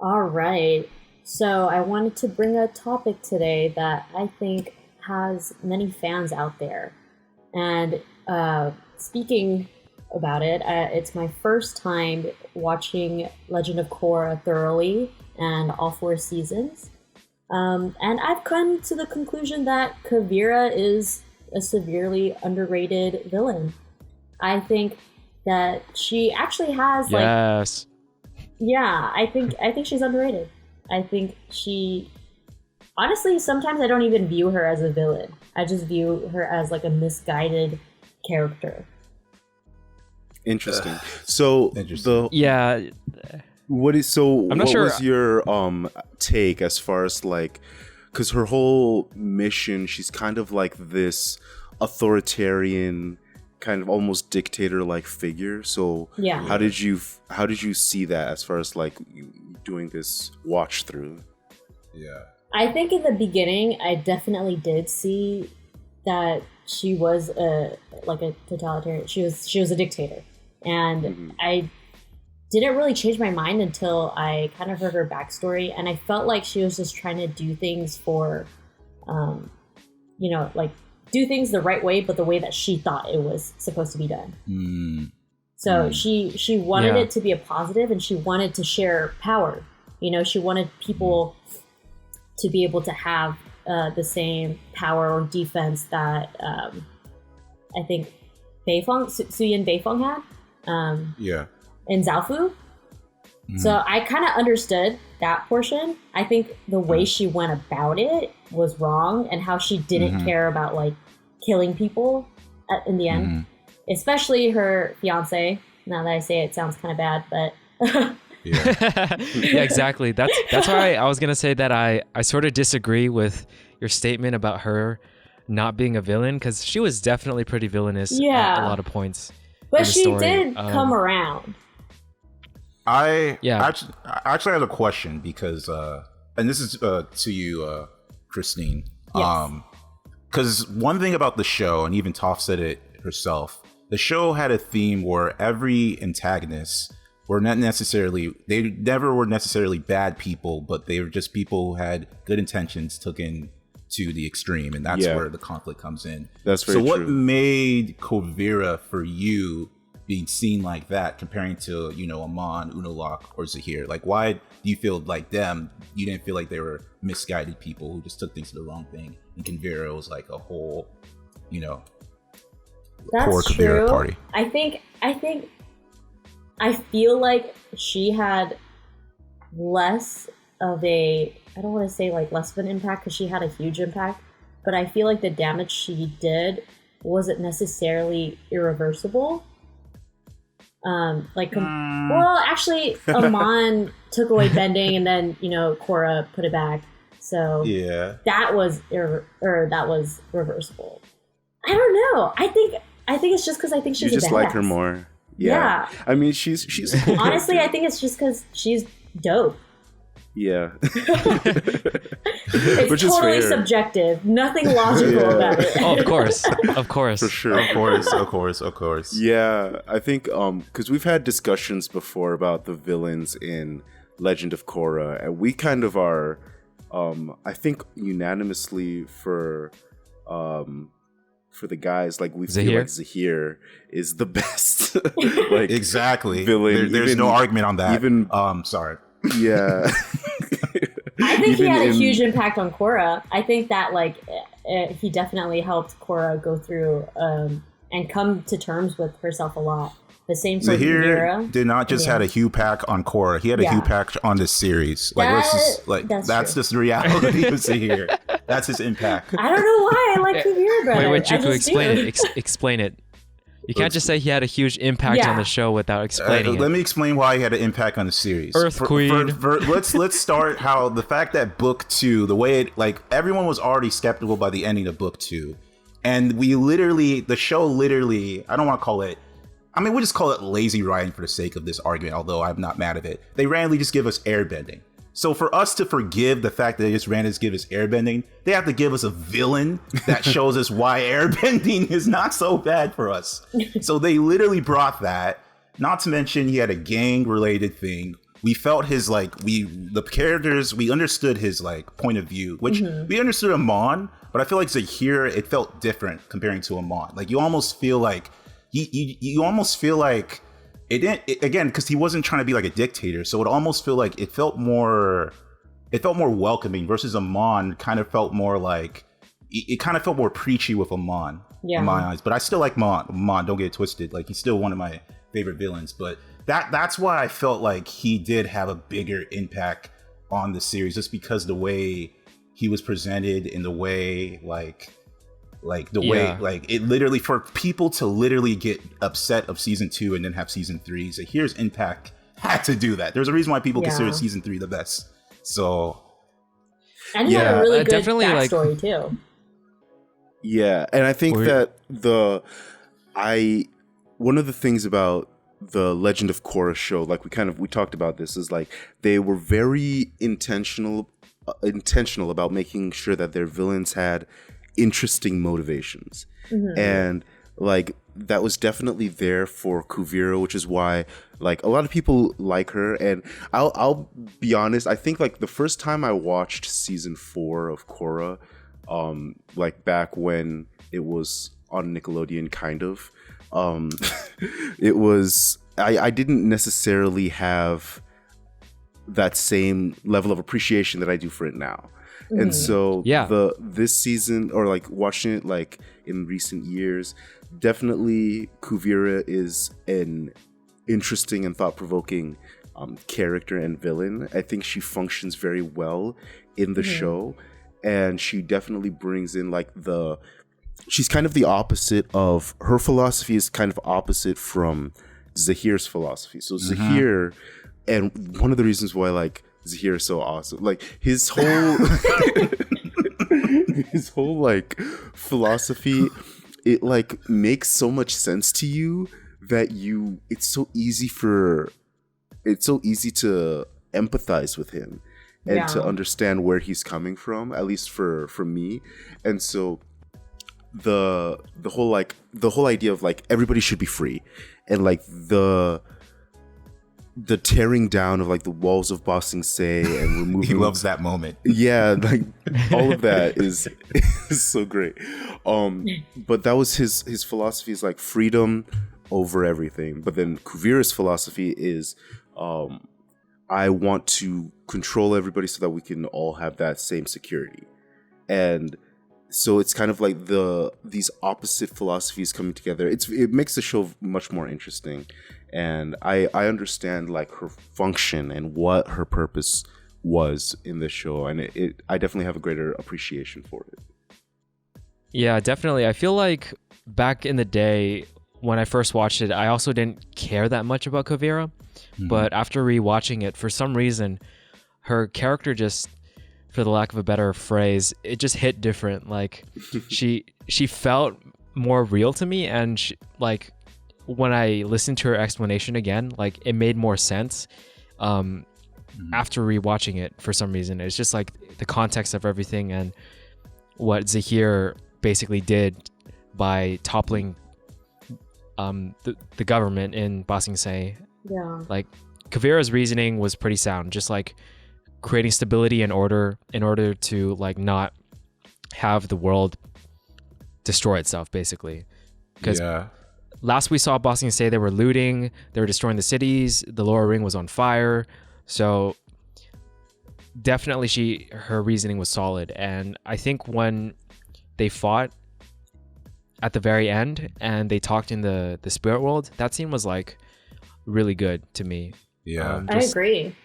All right. So I wanted to bring a topic today that I think has many fans out there. And speaking about it, it's my first time watching Legend of Korra thoroughly and all four seasons. And I've come to the conclusion that Kuvira is a severely underrated villain. I think that she actually has Yes. yeah, I think she's underrated. I think she honestly sometimes I don't even view her as a villain. I just view her as like a misguided character. Interesting. So Yeah. what is so? I'm not what sure. was your take as far as like, because her whole mission, she's kind of like this authoritarian, kind of almost dictator-like figure. So Yeah. how did you see that as far as like doing this watch through? Yeah. I think in the beginning I definitely did see that she was a totalitarian. She was a dictator. And I didn't really change my mind until I kind of heard her backstory, and I felt like she was just trying to do things for, do things the right way, but the way that she thought it was supposed to be done. So she wanted it to be a positive, and she wanted to share power. You know, she wanted people to be able to have the same power or defense that I think Suyin Beifong had. In Zaofu. So I kind of understood that portion. I think the way she went about it was wrong, and how she didn't care about like killing people in the end, especially her fiance. Now that I say it, sounds kind of bad, but Yeah, exactly. That's why I was gonna say that I sort of disagree with your statement about her not being a villain, because she was definitely pretty villainous at a lot of points. But she did come around. I actually have a question because, and this is to you, Christine. Yes. Because one thing about the show, and even Toph said it herself, the show had a theme where every antagonist were not necessarily, they never were necessarily bad people, but they were just people who had good intentions taken to the extreme, and that's where the conflict comes in. That's very true. So what true. made Kuvira for you being seen like that, comparing to, you know, Amon, Unalaq, or Zahir? Like, why do you feel like them, you didn't feel like they were misguided people who just took things to the wrong thing, and Kuvira was like a whole, you know, core Kuvira party? I feel like she had less of a, I don't want to say like less of an impact, because she had a huge impact, but I feel like the damage she did wasn't necessarily irreversible. Well, actually, Amon took away bending, and then, you know, Korra put it back. So that was that was reversible. I don't know. I think it's just because I think she's you just a badass. like her more. Yeah. I mean, she's honestly, I think it's just because she's dope. Yeah. It's Which is totally fair. subjective. Nothing logical about it. Oh, of course. For sure. Of course. Yeah, I think because we've had discussions before about the villains in Legend of Korra, and we kind of are, I think, unanimously for the guys, like we feel like Zahir is the best. Like exactly. Villain. There's no argument on that. Even sorry. Yeah. I think he had a huge impact on Korra. I think that he definitely helped Korra go through and come to terms with herself a lot. The same for Zahir Kuvira. did not just had a huge pack on Korra. He had a huge pack on this series. That's just the reality of Zahir. That's his impact. I don't know why I like Kuvira better. Wait, Juku, explain it. Explain it. You can't just say he had a huge impact on the show without explaining it. Let me explain why he had an impact on the series. Earth Queen. Let's start how the fact that book 2, the way it, like, everyone was already skeptical by the ending of book 2, and the show literally, I don't want to call it, I mean, we'll just call it lazy writing for the sake of this argument, although I'm not mad at it. They randomly just give us airbending. So for us to forgive the fact that they just randomly give us airbending, they have to give us a villain that shows us why airbending is not so bad for us. So they literally brought that. Not to mention he had a gang-related thing we felt his the characters, we understood his point of view, which we understood Amon, but I feel like Zahir, it felt different comparing to Amon. Like you almost feel like you almost feel like it didn't again, because he wasn't trying to be like a dictator, so it almost felt like it felt more welcoming, versus Amon kind of felt more like it kind of felt more preachy with Amon in my eyes. But I still like Amon, don't get it twisted. Like he's still one of my favorite villains, but that's why I felt like he did have a bigger impact on the series, just because the way he was presented, in the way way it literally, for people to literally get upset of season 2 and then have season 3, so here's impact had to do that. There's a reason why people consider season 3 the best. So and he had a really good backstory too. Yeah, and I think that one of the things about the Legend of Korra show, like we talked about this, is like they were very intentional about making sure that their villains had interesting motivations. And like that was definitely there for Kuvira, which is why like a lot of people like her. And I'll be honest, I think like the first time I watched season 4 of Korra, like back when it was on Nickelodeon, kind of, it was I didn't necessarily have that same level of appreciation that I do for it now. And so this season, or like watching it like in recent years, definitely Kuvira is an interesting and thought-provoking character and villain. I think she functions very well in the show, and she definitely brings in like she's kind of the opposite of, her philosophy is kind of opposite from Zahir's philosophy. So Zahir, and one of the reasons why like Zahir is so awesome, like his whole his whole like philosophy, it like makes so much sense to you that it's so easy to empathize with him and to understand where he's coming from, at least for me. And so the whole idea of like everybody should be free, and like the tearing down of like the walls of Ba Sing Se and removing he loves that moment. Yeah, like all of that is so great. But that was his philosophy, is like freedom over everything. But then Kuvira's philosophy is I want to control everybody so that we can all have that same security. And so it's kind of like these opposite philosophies coming together. It makes the show much more interesting. And I understand like her function and what her purpose was in this show, and I definitely have a greater appreciation for it. Yeah, definitely. I feel like back in the day when I first watched it, I also didn't care that much about Kuvira, but after rewatching it, for some reason, her character just, for the lack of a better phrase, it just hit different. Like she felt more real to me, and like when I listened to her explanation again, like it made more sense after rewatching it. For some reason, it's just like the context of everything and what Zahir basically did by toppling the government in Ba Sing Se. Yeah, like Kuvira's reasoning was pretty sound, just like creating stability and order in order to like not have the world destroy itself, basically. Because last we saw Ba Sing Se, they were looting, they were destroying the cities, the lower ring was on fire. So definitely her reasoning was solid. And I think when they fought at the very end and they talked in the spirit world, that scene was like really good to me. Yeah, I agree.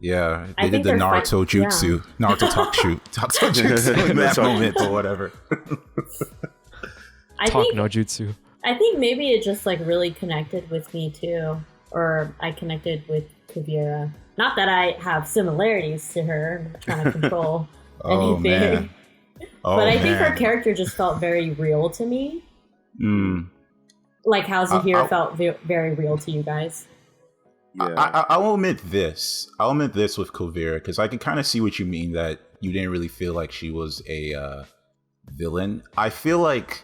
Yeah, they did the Naruto jutsu, Naruto talk jutsu in that moment or whatever. No jutsu. I think maybe it just like really connected with me too, or I connected with Kuvira. Not that I have similarities to her, I'm not trying to control anything. Man. But I think her character just felt very real to me. Like how Zahir felt very real to you guys. Yeah. I'll admit this. With Kuvira, because I can kind of see what you mean, that you didn't really feel like she was a villain. I feel like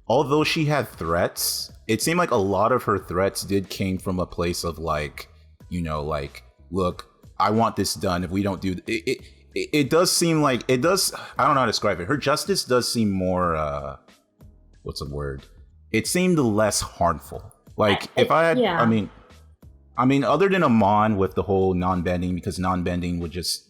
although she had threats, it seemed like a lot of her threats came from a place of like, you know, like look, I want this done. If we don't do it does seem like it does. I don't know how to describe it. Her justice does seem more. What's the word? It seemed less harmful. Like if I had, I mean, other than Amon with the whole non-bending, because non-bending would just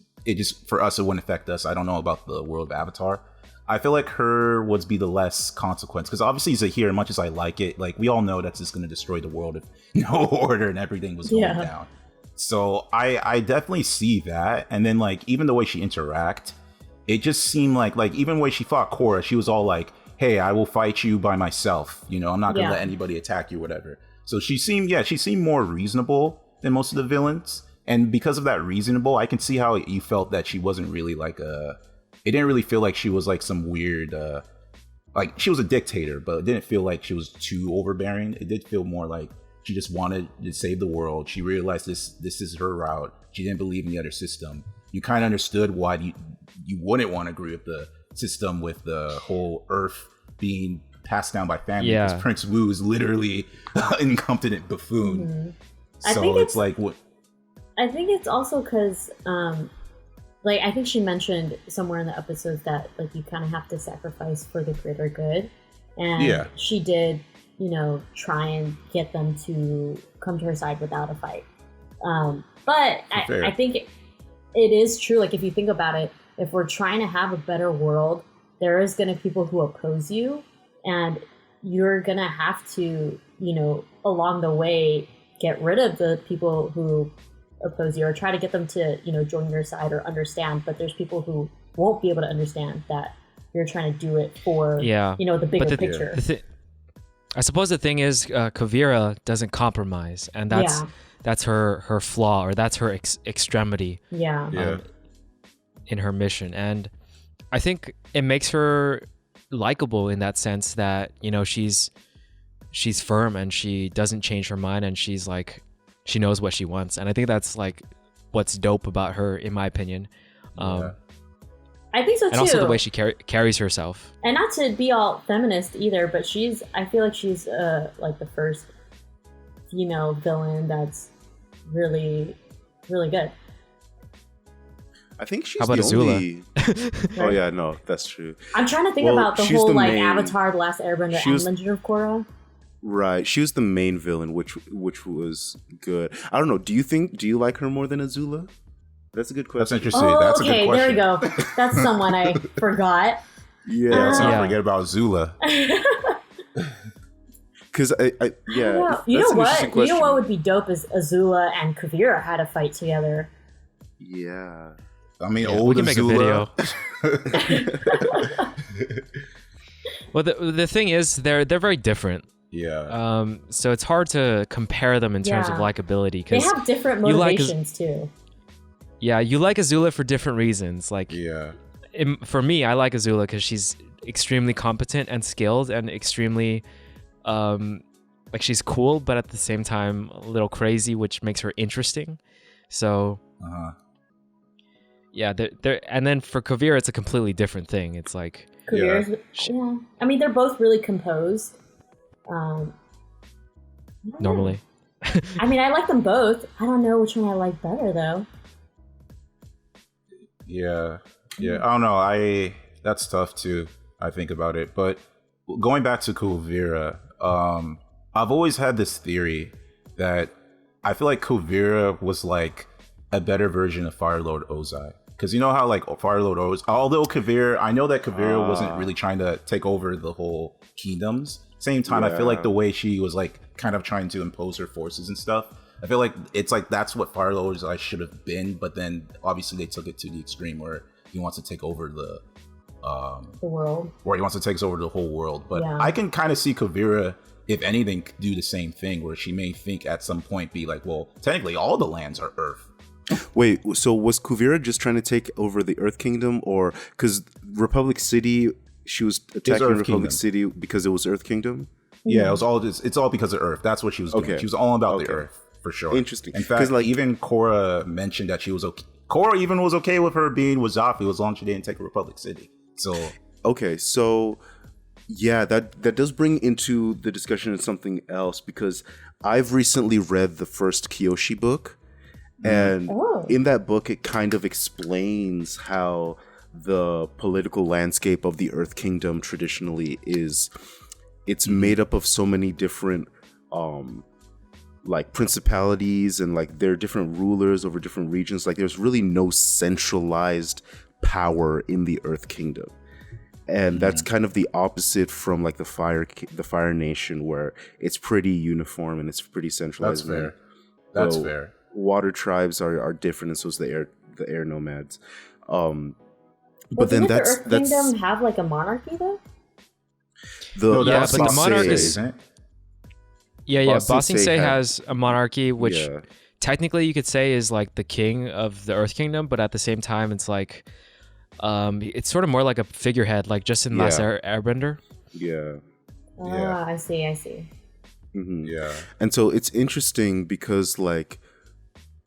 for us it wouldn't affect us. I don't know about the world of Avatar. I feel like her would be the less consequence, because obviously Zahir, much as I like it, like we all know that's just going to destroy the world if no order and everything was going down. So I definitely see that. And then like even the way she interact, it just seemed like even the way she fought Korra, she was all like, hey, I will fight you by myself. You know, I'm not going to let anybody attack you, whatever. So she seemed more reasonable than most of the villains. And because of that reasonable, I can see how you felt that she wasn't really like it didn't really feel like she was like some weird, like she was a dictator, but it didn't feel like she was too overbearing. It did feel more like she just wanted to save the world. She realized this is her route. She didn't believe in the other system. You kind of understood why you wouldn't want to agree with the system with the whole Earth being passed down by family. Because Prince Wu is literally an incompetent buffoon. So it's like what? I think it's also because, like, I think she mentioned somewhere in the episodes that like you kind of have to sacrifice for the greater good, and she did, you know, try and get them to come to her side without a fight. But I think it is true. Like, if you think about it, if we're trying to have a better world, there is going to be people who oppose you, and you're going to have to, you know, along the way, get rid of the people who oppose you or try to get them to, you know, join your side or understand. But there's people who won't be able to understand that you're trying to do it for, you know, the bigger picture. I suppose the thing is, Kuvira doesn't compromise, and that's her flaw, or that's her extremity. In her mission, and I think it makes her likable in that sense that, you know, she's firm and she doesn't change her mind, and she's like, she knows what she wants, and I think that's like what's dope about her, in my opinion. I think so too. And also the way she carries herself. And not to be all feminist either, but I feel like she's like the first female villain that's really, really good. I think she's How about the Azula? only... Oh yeah, no, that's true. I'm trying to think about the whole like Avatar, The Last Airbender, and Legend of Korra. Right, she was the main villain, which was good. I don't know. Do you like her more than Azula? That's a good question. That's interesting. That's a good question. There we go. That's someone I forgot. Yeah, let's not forget about Azula. Because you know what? You know what would be dope is Azula and Kuvira had a fight together. Yeah. I mean, old we can Azula. Make a video. Well, the thing is, they're very different. Yeah. So it's hard to compare them in terms of likability. They have different motivations too. Yeah, you like Azula for different reasons. Like, for me, I like Azula because she's extremely competent and skilled, and extremely, like, she's cool, but at the same time a little crazy, which makes her interesting. So. Yeah, and then for Kuvira, it's a completely different thing. It's like Kuvira's, I mean, they're both really composed. Normally. I mean, I like them both. I don't know which one I like better, though. Yeah. I don't know. That's tough too. I think about it, but going back to Kuvira, I've always had this theory that I feel like Kuvira was like a better version of Firelord Ozai. Because you know how like Firelord Ozai, although I know that Kuvira wasn't really trying to take over the whole kingdoms. Same time, I feel like the way she was like kind of trying to impose her forces and stuff, I feel like it's like that's what Firelord Ozai should have been. But then obviously they took it to the extreme where he wants to take over the world. Where he wants to take over the whole world. But I can kind of see Kuvira, if anything, do the same thing, where she may think at some point be like, well, technically all the lands are Earth. Wait, so was Kuvira just trying to take over the Earth Kingdom, or because Republic City, she was attacking Republic Kingdom. City because it was Earth Kingdom? Yeah, it's all because of Earth. That's what she was doing. Okay. She was all about the Earth, for sure. Interesting. In fact, like, even Korra mentioned that she was okay. Korra even was okay with her being with Zafu as long as she didn't take Republic City. So okay, so yeah, that does bring into the discussion of something else, because I've recently read the first Kyoshi book. And in that book, it kind of explains how the political landscape of the Earth Kingdom traditionally is. It's made up of so many different like principalities, and like there are different rulers over different regions. Like there's really no centralized power in the Earth Kingdom. And that's kind of the opposite from like the Fire Nation, where it's pretty uniform and it's pretty centralized. That's fair. Water tribes are different, and so is the air nomads. But then the Earth Kingdom have like a monarchy though? But the monarch is. Ba Sing Se has a monarchy, which technically you could say is like the king of the Earth Kingdom, but at the same time, it's like it's sort of more like a figurehead, like just in Last Airbender. I see. Mm-hmm. Yeah, and so it's interesting because like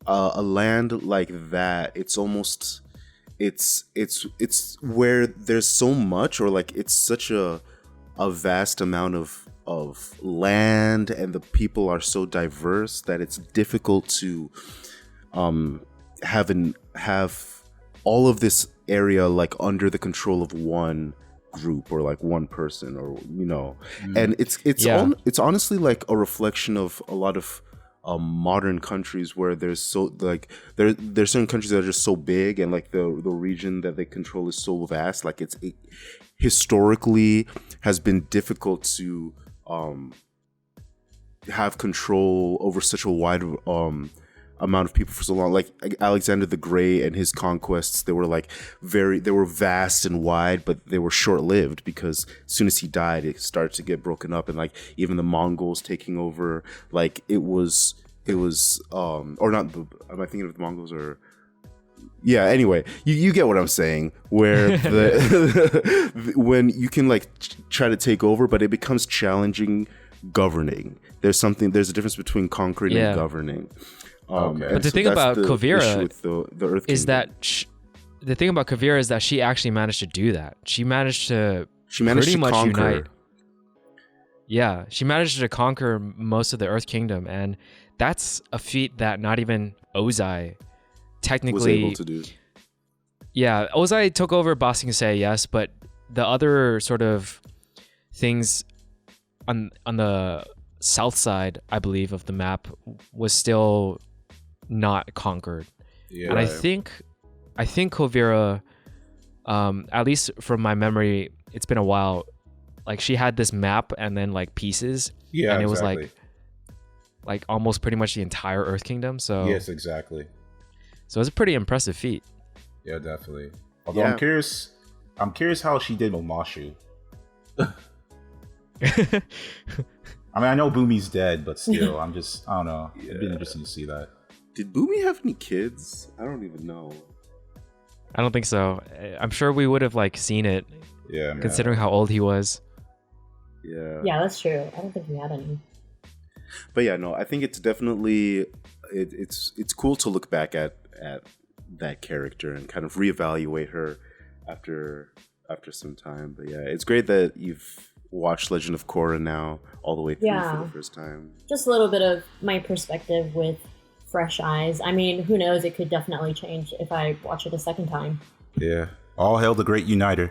a land like that, it's almost it's where there's so much, or like it's such a vast amount of land, and the people are so diverse that it's difficult to have all of this area like under the control of one group or like one person, or and it's honestly like a reflection of a lot of modern countries where there's so like there's certain countries that are just so big, and like the region that they control is so vast. Like it historically has been difficult to have control over such a wide amount of people for so long. Like Alexander the Great and his conquests, they were vast and wide, but they were short-lived, because as soon as he died, it started to get broken up. And like even the Mongols taking over, like it was or not, am I thinking of the Mongols or anyway, you get what I'm saying, where when you can like try to take over, but it becomes challenging governing. There's a difference between conquering and governing. But the thing about Kuvira is that the thing about Kuvira is that she actually managed to do that. She managed to pretty much conquer. Unite. Yeah, she managed to conquer most of the Earth Kingdom, and that's a feat that not even Ozai technically was able to do. Yeah, Ozai took over Ba Sing Se, yes, but the other sort of things on the south side, I believe, of the map was still not conquered. Yeah. And I think Kuvira, at least from my memory, it's been a while, like she had this map and then like pieces. Yeah, and it was like almost pretty much the entire Earth Kingdom. So yes, exactly. So it's a pretty impressive feat. Yeah, definitely. Although I'm curious how she did Momashu. I mean, I know Bumi's dead, but still, I don't know. It'd be interesting to see that. Did Bumi have any kids? I don't even know. I don't think so. I'm sure we would have like seen it. Yeah. Considering how old he was. Yeah. Yeah, that's true. I don't think we had any. But yeah, no, I think it's definitely it's cool to look back at that character and kind of reevaluate her after some time. But yeah, it's great that you've watched Legend of Korra now all the way through for the first time. Just a little bit of my perspective with fresh eyes. I mean, who knows? It could definitely change if I watch it a second time. Yeah. All hail the great uniter.